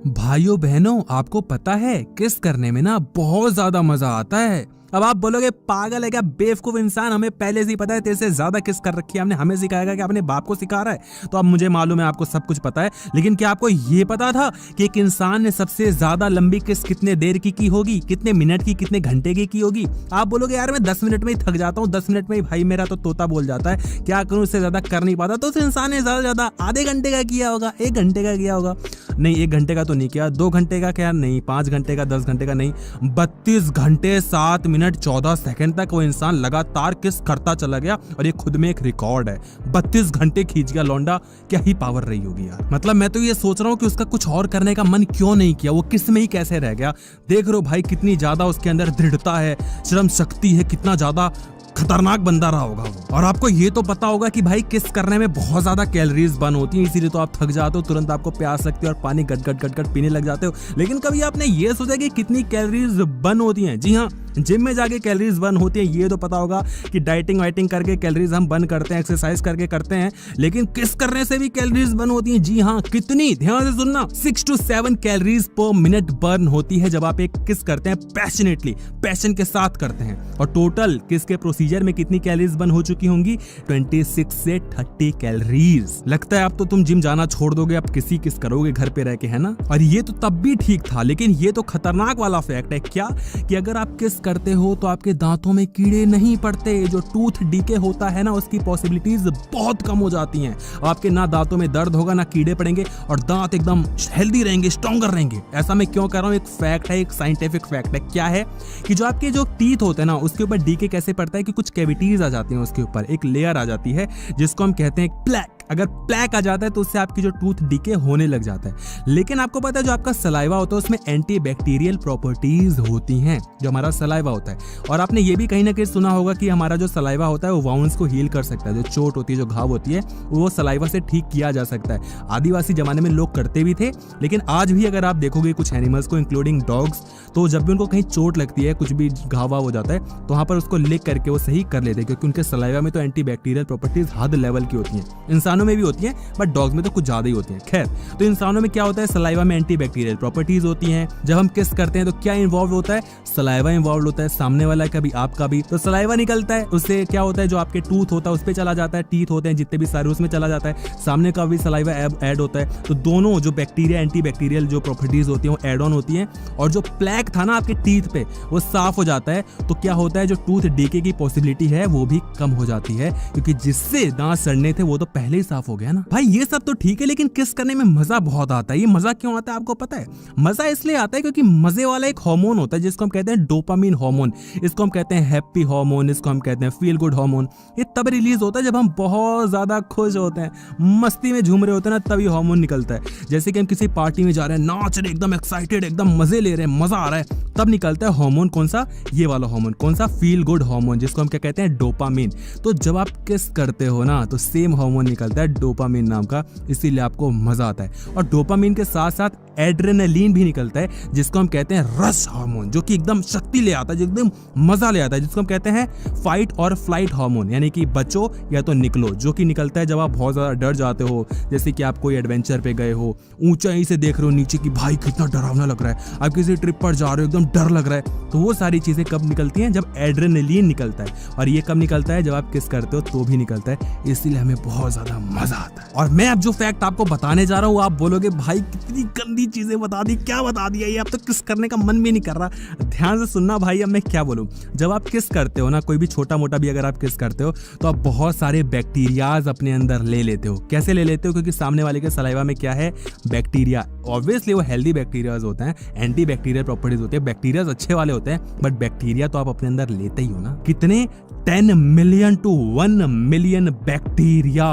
भाइयों बहनों, आपको पता है किस करने में ना बहुत ज्यादा मजा आता है। अब आप बोलोगे पागल है क्या, बेवकूफ इंसान, हमें पहले से ही पता है, तेरे से ज्यादा किस कर रखी है हमने, हमें सिखाएगा कि अपने बाप को सिखा रहा है। तो अब मुझे मालूम है आपको सब कुछ पता है, लेकिन क्या आपको ये पता था कि एक इंसान ने सबसे ज्यादा लंबी किस कितने देर की होगी, कितने मिनट की, कितने घंटे की होगी। आप बोलोगे यार मैं 10 मिनट में ही थक जाता हूँ, 10 मिनट में ही भाई मेरा तो तोता बोल जाता है, क्या करूं, उससे ज्यादा कर नहीं पाता। तो उस इंसान ने ज्यादा ज्यादा आधे घंटे का किया होगा, 1 घंटे का किया होगा, नहीं 1 घंटे का तो नहीं किया, 2 घंटे का क्या, नहीं 5 घंटे का, 10 घंटे का नहीं, 32 घंटे 7 मिनट 14 सेकंड तक वो इंसान लगातार किस करता चला गया। और ये खुद में एक रिकॉर्ड है, 32 घंटे खींच गया लौंडा। क्या ही पावर रही होगी यार। मतलब मैं तो ये सोच रहा हूँ कि उसका कुछ और करने का मन क्यों नहीं किया, वो किस में ही कैसे रह गया। देख रहे हो भाई कितनी ज्यादा उसके अंदर दृढ़ता है, श्रम शक्ति है, कितना ज्यादा खतरनाक बंदा रहा होगा वो। और आपको ये तो पता होगा कि भाई किस करने में बहुत ज्यादा कैलोरीज बर्न होती हैं, इसीलिए तो आप थक जाते हो, तुरंत आपको प्यास लगती है और पानी गट गट गट गट पीने लग जाते हो। लेकिन कभी आपने ये सोचा कि कितनी कैलोरीज बर्न होती हैं? जी हाँ, जिम में जाके कैलोरीज बर्न होती है, ये तो पता होगा कि डाइटिंग वाइटिंग करके कैलोरीज हम बर्न करते हैं, एक्सरसाइज करके करते हैं, लेकिन किस करने से भी कैलोरीज बर्न होती हैं। जी हाँ, कितनी, ध्यान से सुनना, 6 to 7 कैलोरीज पर मिनट बर्न होती है जब आप एक किस करते हैं पैशनेटली, पैशन के साथ करते हैं। और टोटल किस के प्रोसीजर में कितनी कैलोरीज बर्न हो चुकी होंगी? 26 से 30 कैलोरीज। लगता है अब तो तुम जिम जाना छोड़ दोगे, अब किस करोगे घर पे रह के, है ना। और ये तो तब भी ठीक था, लेकिन ये तो खतरनाक वाला फैक्ट है क्या, कि अगर आप किस करते हो तो आपके दांतों में कीड़े नहीं पड़ते। जो टूथ डीके होता है ना, उसकी पॉसिबिलिटीज बहुत कम हो जाती हैं। आपके ना दांतों में दर्द होगा, ना कीड़े पड़ेंगे, और दांत एकदम हेल्दी रहेंगे, स्ट्रॉन्गर रहेंगे। ऐसा मैं क्यों कर रहा हूँ, एक फैक्ट है, एक साइंटिफिक फैक्ट है। क्या है कि जो आपके जो टीथ होते हैं ना, उसके ऊपर डीके कैसे पड़ता है कि कुछ कैविटीज आ जाती हैं, उसके ऊपर एक लेयर आ जाती है जिसको हम कहते हैं प्लैक। अगर प्लैक आ जाता है तो उससे आपकी जो टूथ डीके होने लग जाता है। लेकिन आपको पता है जो आपका सलाइवा होता है उसमें एंटीबैक्टीरियल प्रॉपर्टीज होती हैं, जो हमारा सलाइवा होता है। और आपने ये भी कहीं ना कहीं सुना होगा कि हमारा जो सलाइवा होता है वो वाउंड्स को हील कर सकता है। जो चोट होती है, जो घाव होती है, वो सलाइवा से ठीक किया जा सकता है। आदिवासी जमाने में लोग करते भी थे, लेकिन आज भी अगर आप देखोगे कुछ एनिमल्स को, इंक्लूडिंग डॉग्स, तो जब भी उनको कहीं चोट लगती है, कुछ भी घाव हो जाता है, तो वहां पर उसको लिख करके वो सही कर लेते हैं, क्योंकि उनके सलाइवा में तो एंटीबैक्टीरियल प्रॉपर्टीज हद लेवल की होती हैं। इंसानों में भी होती हैं, बट डॉग्स में तो कुछ ज्यादा ही होती हैं। खैर, तो इंसानों में क्या होता है, सलाइवा में एंटीबैक्टीरियल प्रॉपर्टीज होती हैं। जब हम किस करते हैं तो क्या इन्वॉल्व होता है, सलाइवा इन्वॉल्व होता है, सामने वाला का भी आपका भी। तो सलाइवा निकलता है, उससे क्या होता है, जो आपके टूथ होता है उस पर चला जाता है, टीथ होते हैं जितने भी सारे उसमें चला जाता है, सामने का भी सलाइवा ऐड होता है। तो दोनों जो बैक्टीरिया, एंटीबैक्टीरियल जो प्रॉपर्टीज होती हैं वो ऐड ऑन होती हैं, और जो प्लैक था ना आपके टीथ पे वो साफ हो जाता है। तो क्या होता है, जो टूथ डीके की पॉसिबिलिटी है वो भी कम हो जाती है, क्योंकि जिससे दांत सड़ने थे वो तो पहले ही साफ हो गया ना। भाई ये सब तो ठीक है, लेकिन किस करने में मजा बहुत आता है। ये मजा क्यों आता है आपको पता है? मजा इसलिए आता है क्योंकि मजे वाला एक हार्मोन होता है जिसको हम कहते हैं डोपामिन हार्मोन, इसको हम कहते हैं हैप्पी हार्मोन, इसको हम कहते हैं फील गुड हार्मोन। ये तब रिलीज होता है जब हम बहुत ज्यादा खुश होते हैं, मस्ती में झूम रहे होते हैं ना, तभी हार्मोन निकलता है। जैसे कि हम किसी पार्टी में जा रहे हैं, नाच रहे, एकदम एक्साइटेड, एकदम मजे ले रहे हैं, मजा आ रहा है, तब निकलता है हार्मोन। कौन सा? ये वाला हार्मोन। कौन सा? फील गुड हार्मोन, जिसको हम क्या कहते हैं, डोपामिन। तो जब आप किस करते हो ना, तो सेम हार्मोन निकलता है डोपामिन नाम का, इसीलिए आपको मजा आता है। और डोपामिन के साथ साथ एड्रेनलिन भी निकलता है, जिसको हम कहते हैं रश हार्मोन, जो कि एकदम शक्ति ले आता है, जो एकदम मजा ले आता है, जिसको हम कहते हैं फाइट और फ्लाइट हार्मोन, यानी कि बचो या तो निकलो, जो कि निकलता है जब आप बहुत ज्यादा डर जाते हो। जैसे कि आप कोई एडवेंचर पे गए हो, ऊंचाई से देख रहे हो नीचे की, भाई कितना डरावना लग रहा है, आप किसी ट्रिप पर जा रहे हो, एकदम डर लग रहा है, तो वो सारी चीजें कब निकलती हैं? जब एड्रेनलिन निकलता है। और ये कब निकलता है? जब आप किस करते हो तो भी निकलता है, इसीलिए हमें बहुत ज्यादा मजा आता है। और मैं अब जो फैक्ट आपको बताने जा रहा हूँ, आप बोलोगे भाई कितनी गंदी चीजें बता दी, क्या बता दिया ये, अब तो किस करने का मन भी नहीं कर रहा। ध्यान से सुनना भाई, अब मैं क्या बोलूं। जब आप किस करते हो ना, कोई भी छोटा मोटा भी अगर आप किस करते हो, तो आप बहुत सारे बैक्टीरियाज अपने अंदर ले लेते हो। कैसे ले लेते हो? क्योंकि सामने वाले के सलाइवा में क्या है, बैक्टीरिया। ऑब्वियसली वो हेल्दी बैक्टीरियाज होते हैं, एंटी बैक्टीरियल प्रॉपर्टीज होते हैं, बैक्टीरियाज अच्छे वाले होते हैं, बट बैक्टीरिया तो आप अपने अंदर लेते ही हो ना। कितने? 10 million to 1 million bacteria,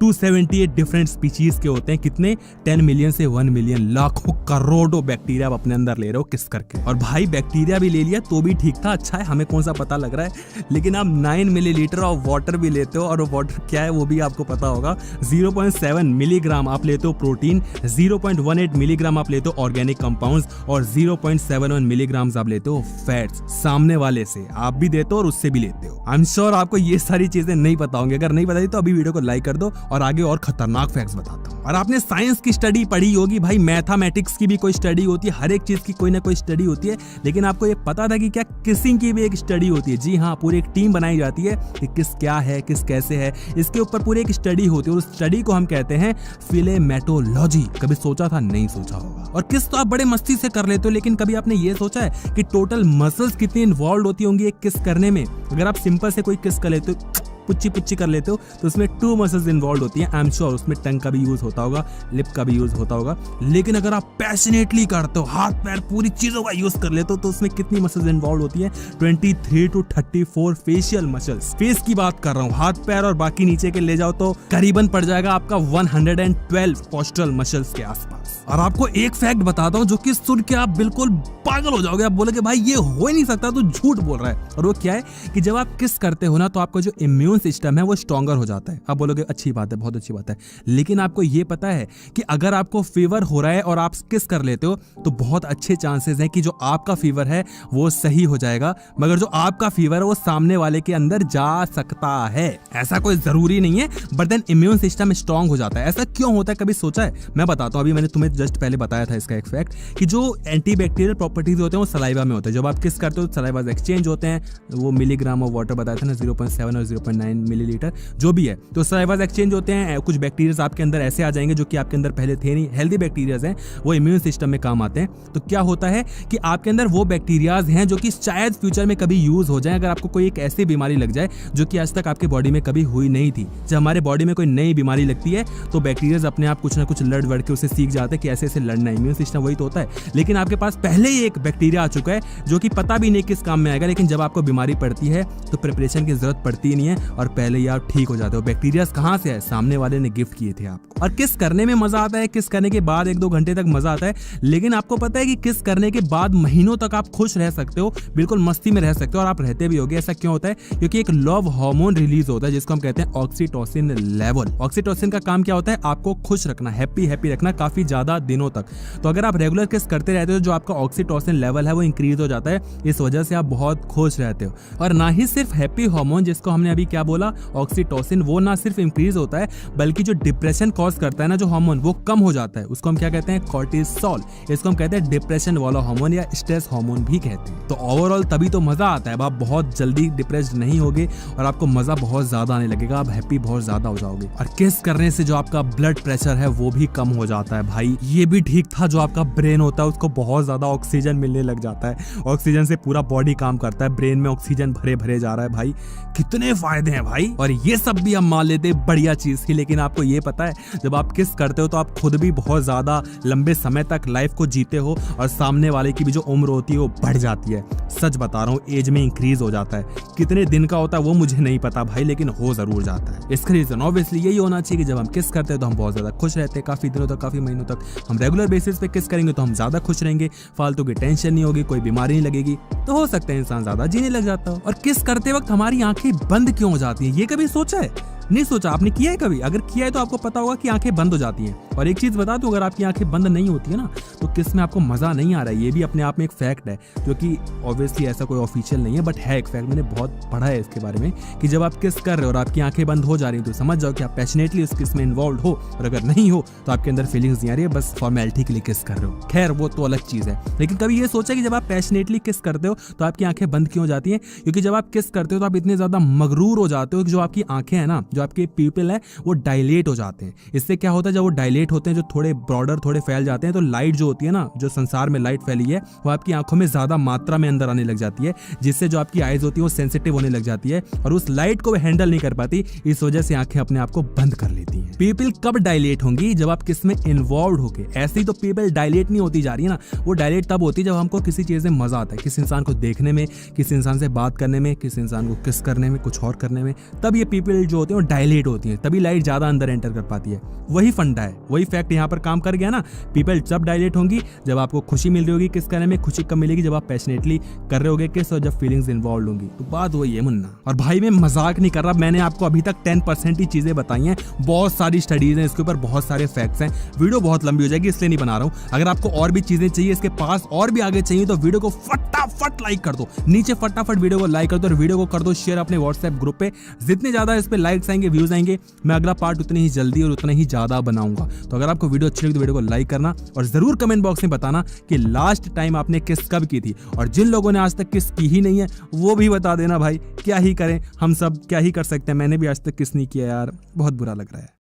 278 different species के होते हैं। कितने? 10 मिलियन से 1 मिलियन, लाखों करोड़ों बैक्टीरिया आप अपने अंदर ले रहे हो किस करके। और भाई बैक्टीरिया भी ले लिया तो भी ठीक था, अच्छा है, हमें कौन सा पता लग रहा है। लेकिन आप 9 मिलीलीटर ऑफ वाटर भी लेते हो, और वाटर क्या है वो भी आपको पता होगा। 0.7 मिलीग्राम आप लेते हो प्रोटीन, 0.18 1.78 मिलीग्राम आप लेते हो ऑर्गेनिक कंपाउंड्स और 0.71 मिलीग्राम आप लेते हो फैट्स, सामने वाले से आप भी देते हो और उससे भी लेते हो। आई एम श्योर आपको ये सारी चीजें नहीं पता होंगी, अगर नहीं बताई तो अभी वीडियो को लाइक कर दो और आगे और खतरनाक फैक्ट्स बताता हूँ। और आपने साइंस की स्टडी पढ़ी होगी भाई, मैथमेटिक्स की भी कोई स्टडी होती है, हर एक चीज की कोई ना कोई स्टडी होती है, लेकिन आपको ये पता था कि क्या किसिंग की भी एक स्टडी होती है? जी हाँ, पूरी एक टीम बनाई जाती है कि किस क्या है, किस कैसे है, इसके ऊपर पूरी एक स्टडी होती है और उस स्टडी को हम कहते हैं फिलेमेटोलॉजी। कभी सोचा था? नहीं सोचा होगा। और किस तो आप बड़े मस्ती से कर लेते हो, लेकिन कभी आपने ये सोचा है कि टोटल मसल्स कितनी इन्वॉल्व होती होंगी एक किस करने में? अगर आप सिंपल से कोई किस कर लेते हो, पुच्ची पुच्ची कर लेते हो, तो उसमें 2 मसल्स इन्वॉल्व होती हैं। आई एम श्योर उसमें टंग का भी यूज होता होगा, लिप का भी यूज होता होगा, लेकिन अगर आप पैशनेटली करते हो, हाथ पैर पूरी चीजों का यूज कर लेते हो, तो उसमें कितनी मसल्स इन्वॉल्व होती हैं? 23 to 34 फेशियल मसल्स। फेस की बात कर रहा हूँ, हाथ पैर और बाकी नीचे के ले जाओ तो करीबन पड़ जाएगा आपका 112 पोस्टरल मसल्स के आसपास। और आपको एक फैक्ट बताता हूँ जो कि सुन के आप बिल्कुल पागल हो जाओगे, आप बोलोगे भाई ये हो ही नहीं सकता, तो झूठ बोल रहा है। और वो क्या है कि जब आप किस करते हो ना, तो आपका जो इम्यून सिस्टम है वो स्ट्रॉन्गर हो जाता है। आप बोलोगे अच्छी बात है, बहुत अच्छी बात है, लेकिन आपको ये पता है कि अगर आपको फीवर हो रहा है और आप किस कर लेते हो, तो बहुत अच्छे चांसेस हैं कि जो आपका फीवर है वो सही हो जाएगा, मगर जो आपका फीवर है वो सामने वाले के अंदर जा सकता है। ऐसा कोई जरूरी नहीं है, but then immune system strong हो जाता है। ऐसा क्यों होता है, कभी सोचा है? मैं बताता हूँ। अभी मैंने तुम्हें जस्ट पहले बताया था इसका एक फैक्ट कि जो एंटीबैक्टीरियल प्रॉपर्टीज होते हैं वो सलाइवा में होते हैं। जब आप किस करते हो तो सलाइवा एक्सचेंज होते हैं, वो मिलीग्राम ऑफ वाटर बताया था ना, 0.7 और 0.9 मिलीलीटर जो भी है, तो सलाइवा एक्सचेंज होते हैं। कुछ बैक्टीरिया आपके अंदर ऐसे आ जाएंगे जो कि आपके अंदर पहले थे नहीं, हेल्दी बैक्टीरिया हैं, वो इम्यून सिस्टम में काम आते हैं। तो क्या होता है कि आपके अंदर वो बैक्टीरियाज हैं जो कि शायद फ्यूचर में कभी यूज हो जाए, अगर आपको कोई एक ऐसी बीमारी लग जाए जो कि आज तक आपके बॉडी में कभी हुई नहीं थी। जब हमारे बॉडी में कोई नई बीमारी लगती है तो बैक्टीरिया अपने आप कुछ ना कुछ लड़ वड़ के उसे सीख जाते हैं कि ऐसे ऐसे लड़ना है। इम्यून सिस्टम वही तो होता है, लेकिन आपके पास पहले ही एक बैक्टीरिया आ चुका है जो कि पता भी नहीं किस काम में आएगा, लेकिन जब आपको बीमारी पड़ती है तो प्रिपरेशन की जरूरत पड़ती ही नहीं है और पहले ही आप ठीक हो जाते हो। बैक्टीरिया कहां से है? सामने वाले ने गिफ्ट किए थे आपको। और किस करने में मजा आता है, किस करने के बाद 1-2 घंटे तक मजा आता है, लेकिन आपको पता है कि किस करने के बाद महीनों तक आप खुश रह सकते हो, बिल्कुल मस्ती में रह सकते हो, और आप रहते भी होगे। ऐसा क्यों होता है? क्योंकि एक लव हार्मोन रिलीज होता है जिसको हम कहते हैं ऑक्सीटोसिन लेवल। ऑक्सीटोसिन का काम क्या होता है? आपको खुश रखना, हैप्पी रखना काफी ज्यादा दिनों तक। तो अगर आप रेगुलर किस करते रहते हो, जो आपका ऑक्सीटोसिन लेवल है वो इंक्रीज हो जाता है, इस वजह से आप बहुत खुश रहते हो। और ना ही सिर्फ हैप्पी हार्मोन जिसको हमने अभी क्या बोला, ऑक्सीटोसिन, वो ना सिर्फ इंक्रीज होता है बल्कि जो डिप्रेशन कॉज करता है ना जो हार्मोन, वो कम हो जाता है। उसको हम क्या कहते हैं? कॉर्टिसोल। इसको हम कहते हैं डिप्रेशन वाला हार्मोन या स्ट्रेस हार्मोन भी कहते हैं। तो ओवरऑल तभी तो मजा आता है, आप बहुत जल्दी डिप्रेस्ड नहीं होगे और आपको मजा बहुत ज्यादा आने लगेगा, आप हैप्पी बहुत ज्यादा हो जाओगे। और किस करने से जो आपका ब्लड प्रेशर है वो भी कम हो जाता है भाई। ये भी ठीक था, जो आपका ब्रेन होता है उसको बहुत ज्यादा ऑक्सीजन मिलने लग जाता है, ऑक्सीजन से पूरा बॉडी काम करता है, ब्रेन में ऑक्सीजन भरे भरे जा रहा है भाई। कितने फायदे हैं भाई। और ये सब भी हम मान लेते हैं बढ़िया चीज थी, लेकिन आपको ये पता है जब आप किस करते हो तो आप खुद भी बहुत ज्यादा लंबे समय तक लाइफ को जीते हो और सामने वाले की भी जो उम्र होती है वो बढ़ जाती है। सच बता रहा हूँ, एज में इंक्रीज हो जाता है। कितने दिन का होता है वो मुझे नहीं पता भाई, लेकिन हो जरूर जाता है। इसका रीजन ऑब्वियसली यही होना चाहिए कि जब हम किस करते हैं तो हम बहुत ज्यादा खुश रहते हैं, काफी दिनों तक, काफी महीनों तक। हम रेगुलर बेसिस पे किस करेंगे तो हम ज्यादा खुश रहेंगे, फालतू की टेंशन नहीं होगी, कोई बीमारी नहीं लगेगी, तो हो सकता है इंसान ज्यादा जीने लग जाता हो। और किस करते वक्त हमारी आंखें बंद क्यों हो जाती हैं, ये कभी सोचा है? नहीं सोचा? आपने किया है कभी? अगर किया है तो आपको पता होगा कि आंखें बंद हो जाती हैं। और एक चीज बता दूं, अगर आपकी आंखें बंद नहीं होती है ना तो किस में आपको मजा नहीं आ रहा है। ये भी अपने आप में एक फैक्ट है, जो कि ऑब्वियसली ऐसा कोई ऑफिशियल नहीं है, बट है एक फैक्ट, मैंने बहुत पढ़ा है इसके बारे में, कि जब आप किस कर रहे हो और आपकी आंखें बंद हो जा रही है तो समझ जाओ कि आप पैशनेटली उस किस में इन्वॉल्व हो, और अगर नहीं हो तो आपके अंदर फीलिंग्स नहीं आ रही है, बस फॉर्मेलिटी के लिए किस कर रहे हो। खैर वो तो अलग चीज है, लेकिन कभी ये सोचा कि जब आप पैशनेटली किस करते हो तो आपकी आंखें बंद क्यों हो जाती हैं? क्योंकि जब आप किस करते हो तो आप इतने ज्यादा मगरूर हो जाते हो कि जो आपकी आंखें हैं ना, जो आपके पीपल है वो डायलेट हो जाते हैं। इससे क्या होता है, जब वो डायलेट होते हैं, जो थोड़े ब्रॉडर थोड़े फैल जाते हैं, तो लाइट जो होती है ना, जो संसार में लाइट फैली है वो आपकी आंखों में ज्यादा मात्रा में अंदर आने लग जाती है, जिससे जो आपकी आईज होती है वो सेंसिटिव होने लग जाती है और उस लाइट को हैंडल नहीं कर पाती, इस वजह से आंखें अपने आप को बंद कर लेती हैं। पीपल कब डायलेट होंगी? जब आप किस में इन्वॉल्व होके। ऐसे ही तो पीपल डायलेट नहीं होती जा रही है ना, वो डायलेट तब होती है जब हमको किसी चीज में मजा आता है, किसी इंसान को देखने में, किसी इंसान से बात करने में, किसी इंसान को किस करने में, कुछ और करने में, तब ये पीपल जो होते हैं वो डायलेट होती है, तभी लाइट ज्यादा अंदर एंटर कर पाती है। वही फंडा है, वही फैक्ट यहाँ पर काम कर गया ना। पीपल जब डायलेट होंगी जब आपको खुशी मिल रही होगी किस करने में, खुशी कब मिलेगी जब आप पैशनेटली कर रहे होगे किस, और जब फीलिंग्स इन्वॉल्व होंगी। तो बात वही है मुन्ना। और भाई मैं मजाक नहीं कर रहा, मैंने आपको अभी तक 10% ही चीजें बताई हैं, बहुत सारी स्टडीज हैं इसके ऊपर, बहुत सारे फैक्ट्स हैं। वीडियो बहुत लंबी हो जाएगी इसलिए नहीं बना रहा हूँ। अगर आपको और भी चीजें चाहिए इसके पास और भी आगे चाहिए तो वीडियो को फटाफट लाइक कर दो, नीचे फटाफट वीडियो को लाइक कर दो और वीडियो को कर दो शेयर अपने व्हाट्सएप ग्रुप पे। जितने ज्यादा इस पे लाइक्स आएंगे, व्यूज आएंगे, मैं अगला पार्ट उतनी ही जल्दी और उतना ही ज्यादा बनाऊंगा। तो अगर आपको वीडियो अच्छी लगी तो वीडियो को लाइक करना और जरूर कमेंट बॉक्स में बताना कि लास्ट टाइम आपने किस कब की थी, और जिन लोगों ने आज तक किस की ही नहीं है वो भी बता देना भाई। क्या ही करें हम सब, क्या ही कर सकते हैं, मैंने भी आज तक किस नहीं किया यार, बहुत बुरा लग रहा है।